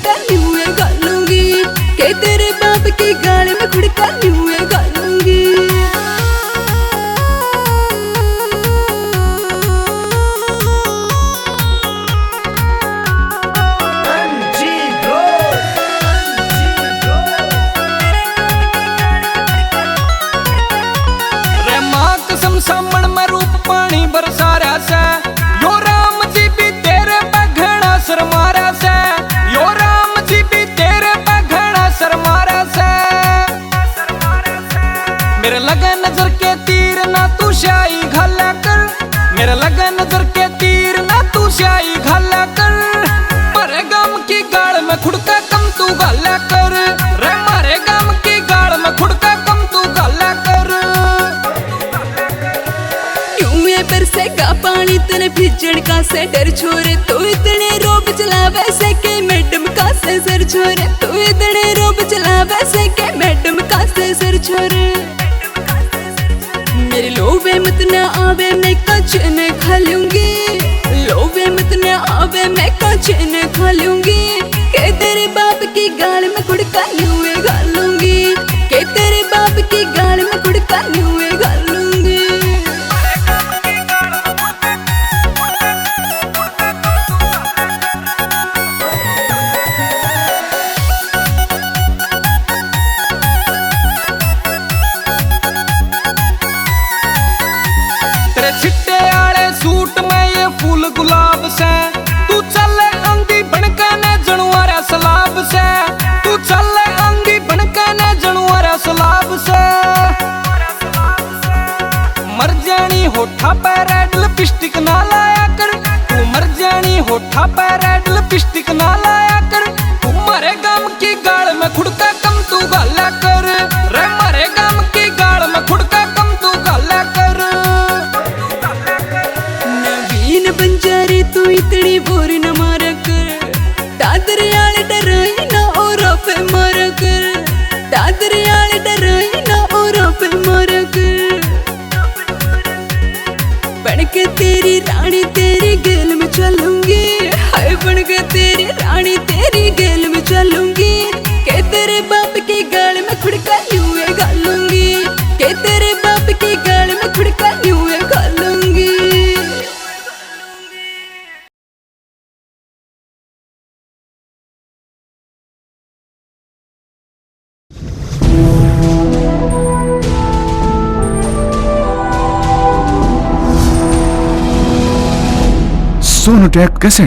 खुड़का न्यूए गालूंगी, के तेरे बाप की गाल में खुड़का न्यूए गालूंगी। सामण में रूप पानी बरसा रहा से, यो राम जी भी तेरे पे घना सर मारा से, यो राम जी भी तेरे पे घना सर मारा से। मेरे लगे नजर के तीर ना तू शाही घाला कर, मेरे लगे नजर के तीर ना तू शाही घाला कर। मारे गम की गाड़ में खुड़का कम तू घाला कर रे, मारे गम की गाड़ में खुड़का कम तू घाला कर। बरसेगा पानी तने भिजण का से डर छोरे, तू इतने रोब चला वैसे के मैडम का से सर छोरे, तू इतने रोब चला वैसे के मैडम का से सर छोरे। मेरे लोभे मत न आवे मैं कचन खा लूंगी, लोभे मत न आवे मैं कचन खा लूंगी। के तेरे बाप की गाल में खुड़का न्यूए गालूंगी, के तेरे बाप की गाल में खुड़का न्यूए गालूंगी। छिट्टे आले सूट में ये फूल गुलाब से, तू चले अंगी बनके ने जनुआरा सलाब से, तू चले अंगी बनके ने जनुआरा सलाब से। मर जानी होठा पे रेड लिपस्टिक ना लाया कर, तू मर जानी होठा पे रेड लिपस्टिक ना लाया कर। तू मारे गम की गाल में खुड़का कम तू गाला कर रे, मारे गम की गाल में खुड़का कम तू गाला कर। बंजारे तू इतनी बोर न मारा कर, दादरियाल डराई ना और पे मारा कर, दादरियाल डराई ना और पे मारा कर। बनके तेरी रानी तेरी गेल में चलूंगी, हाय बनके तेरी रानी तेरी गेल में चलूंगी। के तेरे बाप की गाल में खुड़का न्यूए गालूंगी, के तेरे बाप की गाल में खुड़का न्यूए गालूंगी। सोनोटेक कैसेट।